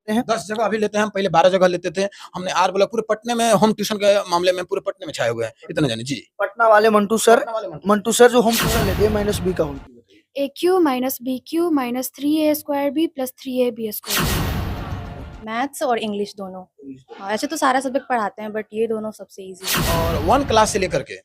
हैं 10 जगह अभी लेते हैं हम, पहले 12 जगह लेते थे। हमने आर बोला पूरे पटने में होम ट्यूशन के मामले में पूरे पटने में छाए हुए हैं, इतना जाने जी। पटना वाले मंटू सर पटना वाले मंटू। मंटू सर जो होम ट्यूशन लेते हैं माइनस बी का होल क्यूब बताइए। AQ minus BQ minus 3A² B plus 3AB²। Maths और इंग्लिश दोनों। हाँ, ऐसे तो सारा सब्जेक्ट पढ़ाते हैं बट ये दोनों सबसे इजी है। और 1 क्लास से लेकर के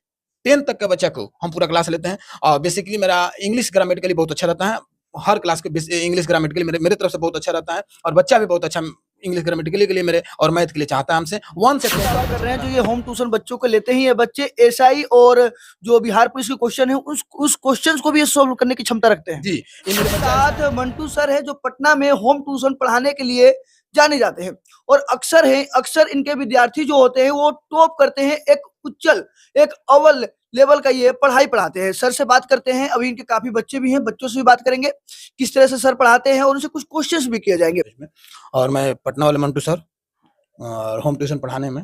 10 तक के बच्चा को हम पूरा क्लास लेते हैं। और बेसिकली मेरा इंग्लिश ग्रामेटिकली बहुत अच्छा रहता है। हर क्लास के इंग्लिश ग्रामेटिकली मेरे तरफ से बहुत अच्छा रहता है और बच्चा भी बहुत अच्छा इंग्लिश ग्रामेटिकली के लिए मेरे और मैथ के लिए चाहता है हमसे। 1 से 10 दावा कर रहे हैं जो ये होम ट्यूशन बच्चों को लेते हैं ये बच्चे एसआई और जो बिहार पुलिस के क्वेश्चन है उस क्वेश्चंस को भी ये सॉल्व करने की क्षमता रखते हैं जी। ये मेरे बच्चा साथ मंटू सर है जो पटना में होम ट्यूशन पढ़ाने के लिए जाने जाते हैं और अक्सर इनके विद्यार्थी जो होते हैं वो टॉप करते हैं। एक अव्वल लेवल का ये पढ़ाई पढ़ाते हैं। सर से बात करते हैं, अभी इनके काफी बच्चे भी हैं, बच्चों से भी बात करेंगे किस तरह से सर पढ़ाते हैं और उनसे कुछ क्वेश्चंस भी किए जाएंगे। और मैं पटना वाले मंटू सर और होम ट्यूशन पढ़ाने में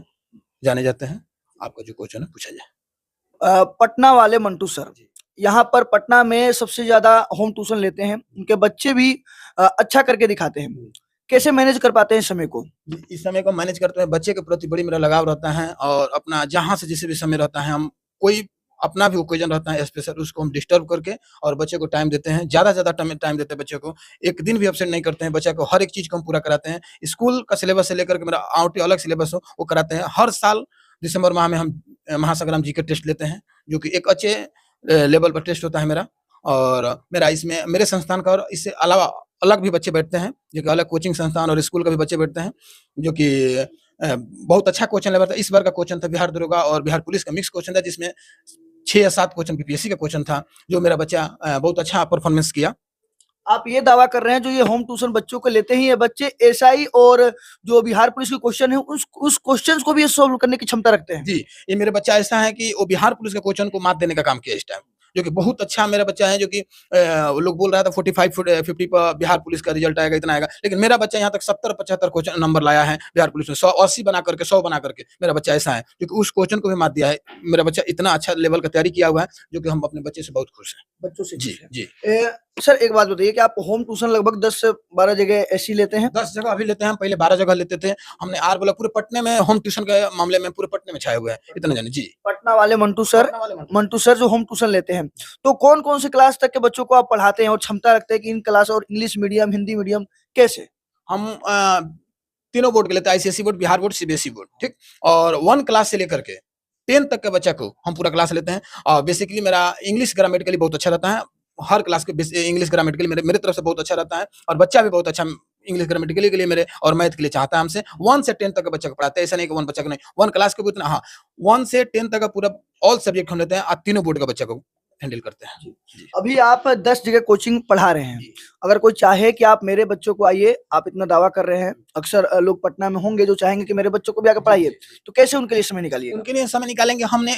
जाने जाते हैं। आपका जो क्वेश्चन है पूछा जाए। पटना वाले मंटू सर यहाँ पर पटना में सबसे ज्यादा होम ट्यूशन लेते हैं, उनके बच्चे भी अच्छा करके दिखाते हैं। कैसे मैनेज कर पाते हैं समय को? इस समय को मैनेज करते हैं, बच्चे के प्रति बड़ी मेरा लगाव रहता है और अपना जहाँ से जिसे भी समय रहता है हम कोई अपना भी ओकेजन रहता है स्पेशल उसको हम डिस्टर्ब करके और बच्चे को टाइम देते हैं, ज्यादा टाइम देते हैं बच्चे को। एक दिन भी एब्सेंट नहीं करते हैं, बच्चे को हर एक चीज को हम पूरा कराते हैं। स्कूल का सिलेबस से लेकर के मेरा आउट अलग सिलेबस हो वो कराते हैं। हर साल दिसंबर माह में हम महासंग्राम जी के टेस्ट लेते हैं जो कि एक अच्छे लेवल पर टेस्ट होता है मेरा। और मेरा इसमें मेरे संस्थान का और इससे अलावा अलग भी बच्चे बैठते हैं जो कि अलग कोचिंग संस्थान और स्कूल का भी बच्चे बैठते हैं जो कि बहुत अच्छा क्वेश्चन लेवल था। इस बार का क्वेश्चन था बिहार दरोगा और बिहार पुलिस का मिक्स क्वेश्चन था जिसमें 6 या 7 क्वेश्चन बीपीएससी का क्वेश्चन था जो मेरा बच्चा बहुत अच्छा परफॉर्मेंस किया। आप ये दावा कर रहे हैं जो ये होम ट्यूशन बच्चों को लेते हैं ये बच्चे एसआई और जो बिहार पुलिस के क्वेश्चन है उस क्वेश्चंस को भी ये सॉल्व करने की क्षमता रखते हैं। जी, ये मेरे बच्चा ऐसा है कि वो बिहार पुलिस के क्वेश्चन को मात देने का काम किया इस टाइम, जो कि बहुत अच्छा मेरा बच्चा है जो कि लोग बोल रहा था 45 50 पर बिहार पुलिस का रिजल्ट आएगा इतना आएगा, लेकिन मेरा बच्चा यहाँ तक 70-75 क्वेश्चन नंबर लाया है बिहार पुलिस में। 180 बना करके 100 बना करके मेरा बच्चा ऐसा है जो कि उस क्वेश्चन को भी मात दिया है। मेरा बच्चा इतना अच्छा लेवल का तैयारी किया हुआ है जो कि हम अपने बच्चे से बहुत खुश हैं। बच्चों से जी जी। सर एक बात बताइए कि आप होम ट्यूशन लगभग 10 से 12 जगह ऐसी लेते हैं? 10 जगह अभी लेते हैं हम, पहले 12 जगह लेते थे। हमने आर बोला पूरे पटने में होम ट्यूशन के मामले में पूरे पटने में छाए हुए हैं, इतना जाने जी। पटना वाले मंटू सर जो होम ट्यूशन लेते हैं तो कौन कौन से क्लास तक के बच्चों को आप पढ़ाते हैं और क्षमता रखते हैं कि इन क्लास और इंग्लिश मीडियम हिंदी मीडियम कैसे? हम तीनों बोर्ड के लेते हैं, ICSE board, Bihar board, CBSE board, ठीक। और 1 क्लास से लेकर के 10 तक के बच्चा को हम पूरा क्लास लेते हैं। और बेसिकली मेरा इंग्लिश ग्रामेटिकली बहुत अच्छा रहता है। हर क्लास के इंग्लिश ग्रामेटिकली मेरे तरफ से बहुत अच्छा रहता है और बच्चा भी बहुत अच्छा इंग्लिश ग्रामेटिकली के लिए मेरे और मैथ के लिए चाहता है हमसे। 1 से 10 तक के बच्चे को पढ़ाते हैं, ऐसा नहीं कि 1 बच्चा को नहीं, 1 क्लास के भी उतना। हाँ, 1 से 10 तक का पूरा ऑल सब्जेक्ट हम लेते हैं और तीनों बोर्ड का बच्चा को हैंडल करते हैं। जी। अभी आप 10 जगह कोचिंग पढ़ा रहे हैं, अगर कोई चाहे कि आप मेरे बच्चों को आइए, आप इतना दावा कर रहे हैं, अक्सर लोग पटना में होंगे जो चाहेंगे कि मेरे बच्चों को भी आकर पढ़ाइए, तो कैसे उनके लिए समय निकालिए? उनके लिए समय निकालेंगे, हमने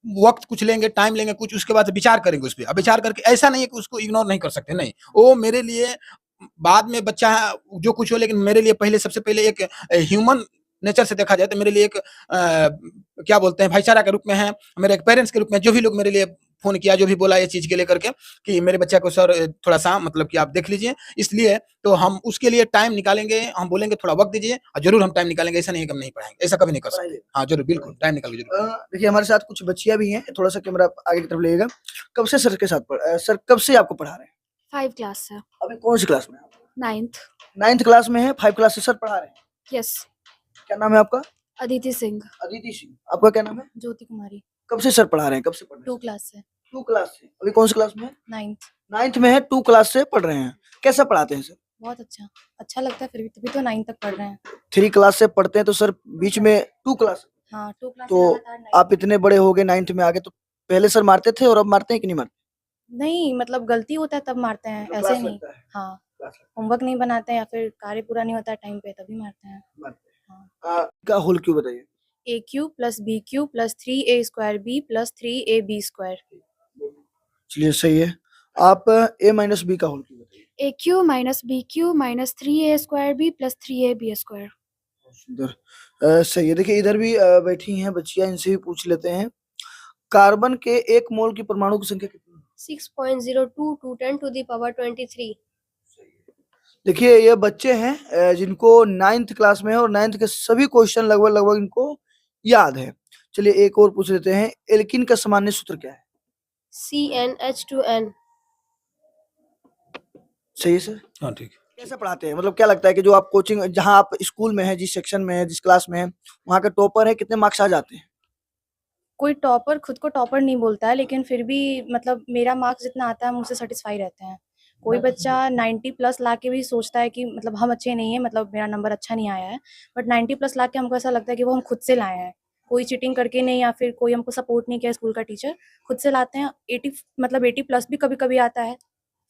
वक्त कुछ लेंगे, टाइम लेंगे कुछ, उसके बाद विचार करेंगे उस पे। अब विचार करके ऐसा नहीं है कि उसको इग्नोर नहीं कर सकते, नहीं। वो मेरे लिए बाद में बच्चा है जो कुछ हो, लेकिन मेरे लिए पहले सबसे पहले एक ह्यूमन नेचर से देखा जाए तो मेरे लिए एक क्या बोलते हैं भाईचारा के रूप में है, मेरे एक पेरेंट्स के रूप में। जो भी लोग मेरे लिए फोन किया, जो भी बोला ये चीज के लेकर के कि मेरे बच्चा को सर थोड़ा सा मतलब कि आप देख लीजिए, इसलिए तो हम उसके लिए टाइम निकालेंगे। हम बोलेंगे थोड़ा वक्त दीजिए और जरूर हम टाइम निकालेंगे। ऐसा नहीं है कि हम नहीं पढ़ाएंगे, ऐसा कभी नहीं कर सकते। हाँ जरूर, बिल्कुल टाइम निकाल के जरूर। देखिए हमारे साथ कुछ बच्चियां भी हैं, थोड़ा सा कैमरा आगे की तरफ लेगा। कब से सर के साथ सर कब से आपको पढ़ा रहे हैं? 5 क्लास से। अभी कौन सी क्लास में है? 9th क्लास में है, 5 क्लास से सर पढ़ा रहे हैं। यस। क्या नाम है आपका? अदिति सिंह। अदिति सिंह। आपका क्या नाम है? ज्योति कुमारी। कब से सर पढ़ा रहे हैं? कब से पढ़ रहे हैं? 2 क्लास से। 2 क्लास से। अभी कौन सी क्लास में है? 9th। में है, 2 क्लास से पढ़ रहे हैं। कैसा पढ़ाते हैं सर? बहुत अच्छा लगता है, फिर भी तभी तो 9 तक पढ़ रहे हैं। 3 क्लास से पढ़ते हैं तो सर बीच में 2 क्लास। हाँ 2 क्लास तो आप इतने बड़े हो गए 9th में आगे, तो पहले सर मारते थे और अब मारते हैं कि नहीं मारते? नहीं, मतलब गलती होता है तब मारते हैं, ऐसे नहीं। हाँ, होमवर्क नहीं बनाते हैं या फिर कार्य पूरा नहीं होता है टाइम पे तभी मारते हैं। का होल क्यों बताइए? AQ plus BQ plus 3A² B plus 3AB²। चलिए सही है। आप A minus B का होल क्यों बताइए? AQ minus BQ minus 3A² B plus 3AB²। सुंदर। सही है। देखिए इधर भी बैठी हैं बच्चियां, इनसे भी पूछ लेते हैं। कार्बन के 1 मोल की परमाणु की संख्या कितनी है? 6.02 to 10 to the power 23। देखिए ये बच्चे हैं जिनको 9th क्लास में है और 9th के सभी क्वेश्चन लगभग इनको याद है। चलिए एक और पूछ लेते हैं, एल्कीन का सामान्य सूत्र क्या है? CnH2n। सही है सर? हाँ ठीक है। कैसे पढ़ाते हैं? मतलब क्या लगता है कि जो आप कोचिंग जहाँ आप स्कूल में हैं, जिस सेक्शन में हैं, जिस क्लास में हैं, वहाँ के टॉपर है, कितने मार्क्स आ जाते हैं? कोई टॉपर खुद को टॉपर नहीं बोलता है, लेकिन फिर भी मतलब मेरा मार्क्स जितना आता है हम उससे सेटिस्फाई रहते हैं। कोई बच्चा 90 प्लस लाके भी सोचता है कि मतलब हम अच्छे नहीं हैं, मतलब मेरा नंबर अच्छा नहीं आया है, बट 90 प्लस लाके हमको ऐसा लगता है कि वो हम खुद से लाए हैं, कोई चीटिंग करके नहीं, या फिर कोई हमको सपोर्ट नहीं किया स्कूल का टीचर, खुद से लाते हैं। 80 मतलब 80 प्लस भी कभी कभी आता है,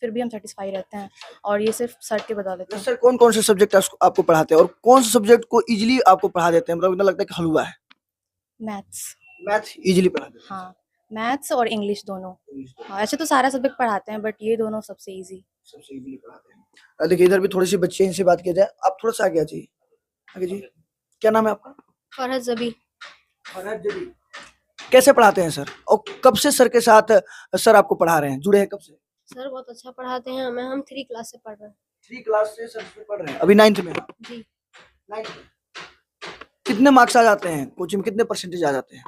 फिर भी हम सेटिस्फाई रहते हैं, और ये सिर्फ सर के बदौलत तो है। सर कौन-कौन से सब्जेक्ट आपको पढ़ाते हैं और कौन से सब्जेक्ट को ईज़िली आपको पढ़ा देते हैं? मतलब इतना लगता है कि हलवा है। मैथ्स। मैथ ईज़िली पढ़ा देते हैं। हाँ, मैथ्स और इंग्लिश दोनों। हाँ, ऐसे तो सारा सब्जेक्ट पढ़ाते हैं, बट ये दोनों सबसे ईजी। सबसे ईज़िली पढ़ाते हैं। देखिए इधर भी थोड़ी-सी बच्चे हैं, इनसे बात किया जाए। आप थोड़ा-सा आगे आ जाइए। आगे जी। क्या नाम है आपका? फरहत ज़बी। फरहत जबी। कैसे पढ़ाते हैं सर? और कब से सर के साथ सर आपको पढ़ा रहे हैं? जुड़े हैं कब से? सर बहुत अच्छा पढ़ाते हैं हमें, हम 3 क्लास से पढ़ रहे हैं। 3 क्लास से सर से पढ़ रहे हैं। अभी 9th में हैं? जी। 9th में। कितने मार्क्स आ जाते हैं? कोचिंग में कितने परसेंटेज आ जाते हैं?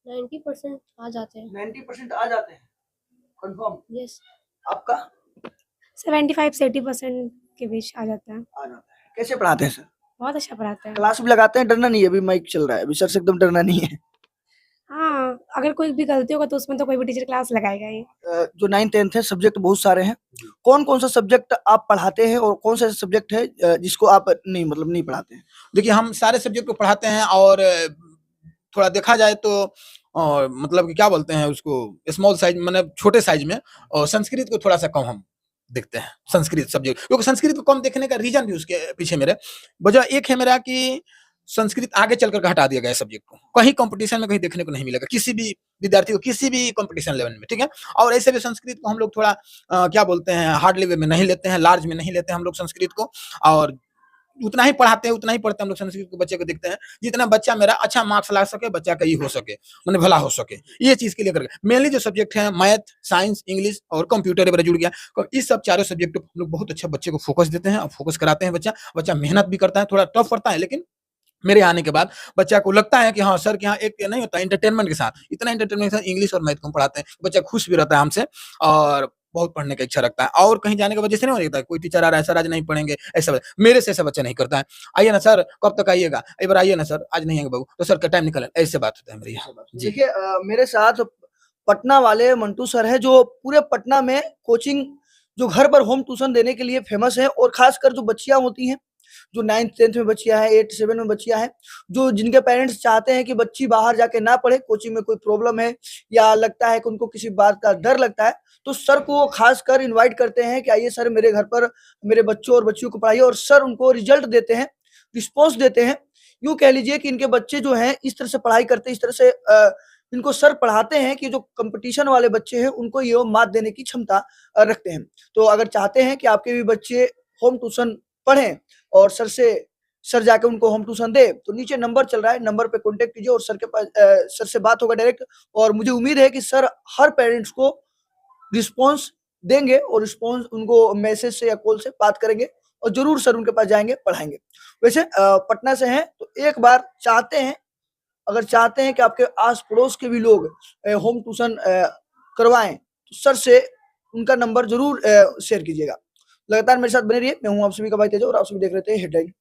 90% आ जाते हैं। 90% आ जाते हैं। कंफर्म? यस। आपका? 75 से 80% के बीच आ जाता है। आ जाता है। कैसे पढ़ाते हैं सर? बहुत अच्छा पढ़ाते हैं। क्लास भी लगाते हैं, डरना नहीं है, अभी माइक चल रहा है, अभी सर से एकदम डरना नहीं है। हाँ, अगर कोई भी गलती होगा तो उसमें तो कोई भी टीचर क्लास लगाएगा ही। जो 9th 10th है सब्जेक्ट बहुत सारे हैं। कौन-कौन सा सब्जेक्ट आप पढ़ाते हैं और कौन सा सब्जेक्ट है जिसको आप नहीं पढ़ाते हैं? देखिए हम सारे सब्जेक्ट को पढ़ाते हैं और थोड़ा देखा जाए तो मतलब कि क्या बोलते हैं उसको, स्मॉल साइज मतलब छोटे साइज में, और संस्कृत को थोड़ा सा कम हम देखते हैं, संस्कृत सब्जेक्ट, क्योंकि संस्कृत को कम देखने का रीजन भी उसके पीछे मेरे वजह एक है मेरा कि संस्कृत आगे चलकर हटा दिया गया है सब्जेक्ट को, कहीं कंपटीशन में कहीं देखने को नहीं मिलेगा किसी भी विद्यार्थी को किसी भी कंपटीशन लेवल में, ठीक है। और ऐसे भी संस्कृत को हम लोग थोड़ा क्या बोलते हैं हार्ड लेवल में नहीं लेते हैं, लार्ज में नहीं लेते हैं हम लोग संस्कृत को, और उतना ही पढ़ाते हैं, उतना ही पढ़ते हैं हम लोग संस्कृत के बच्चे को देखते हैं, जितना बच्चा मेरा अच्छा मार्क्स ला सके, बच्चा का ही हो सके, मैंने भला हो सके, ये चीज के लिए करके मेनली जो सब्जेक्ट है मैथ, साइंस, इंग्लिश और कंप्यूटर वगैरह जुड़ गया, तो इस सब चारों सब्जेक्ट पर हम लोग बहुत अच्छा बच्चे को फोकस देते हैं और फोकस कराते हैं। बच्चा मेहनत भी करता है, थोड़ा टफ पड़ता है, लेकिन मेरे आने के बाद बच्चा को लगता है कि हाँ सर के यहाँ एक नहीं होता एंटरटेनमेंट के साथ, इतना एंटरटेनमेंट के साथ इंग्लिश और मैथ को हम पढ़ाते हैं, बच्चा खुश भी रहता है हमसे और बहुत पढ़ने का इच्छा रखता है, और कहीं जाने के बाद जैसे नहीं होता कोई टीचर आ रहा है सर आज नहीं पढ़ेंगे, ऐसा मेरे से ऐसा बच्चा नहीं करता है, आइए ना सर कब तक आइएगा, एक बार आइए ना सर आज नहीं आएंगे बाबू, तो सर का टाइम निकल, ऐसे बात होता है मेरे यहाँ जी। देखिए मेरे साथ पटना वाले मंटू सर है जो पूरे पटना में कोचिंग जो घर पर होम ट्यूशन देने के लिए फेमस है, और खासकर जो बच्चियां होती हैं जो 9th 10th में बच्चियां हैं, 8 7 में बच्चियां हैं, जो जिनके पेरेंट्स चाहते हैं कि बच्ची बाहर जाके ना पढ़े, कोचिंग में कोई प्रॉब्लम है या लगता है कि उनको किसी बात का डर लगता है, तो सर को वो खासकर इनवाइट करते हैं कि आइए सर मेरे घर पर मेरे बच्चों और बच्चियों को पढ़ाइए, और सर उनको रिजल्ट देते हैं, रिस्पॉन्स देते हैं। यूँ कह लीजिए कि इनके बच्चे जो हैं इस तरह से पढ़ाई करते हैं, इस तरह से इनको सर पढ़ाते हैं कि जो कंपटीशन वाले बच्चे हैं उनको ये मात देने की क्षमता रखते हैं। तो अगर चाहते हैं कि आपके भी बच्चे होम ट्यूशन पढ़ें और सर जाके उनको होम ट्यूशन दे, तो नीचे नंबर चल रहा है, नंबर पे कॉन्टेक्ट कीजिए और सर के पास सर से बात होगा डायरेक्ट, और मुझे उम्मीद है कि सर हर पेरेंट्स को रिस्पॉन्स देंगे और रिस्पॉन्स उनको मैसेज से या कॉल से बात करेंगे और जरूर सर उनके पास जाएंगे, पढ़ाएंगे। वैसे पटना से हैं तो एक बार अगर चाहते हैं कि आपके आस पड़ोस के भी लोग होम ट्यूशन करवाएं, तो सर से उनका नंबर जरूर शेयर कीजिएगा। लगातार मेरे साथ बने रहिए, मैं हूं आप सभी का भाई तेज और आप सभी देख रहे थे हेडलाइन।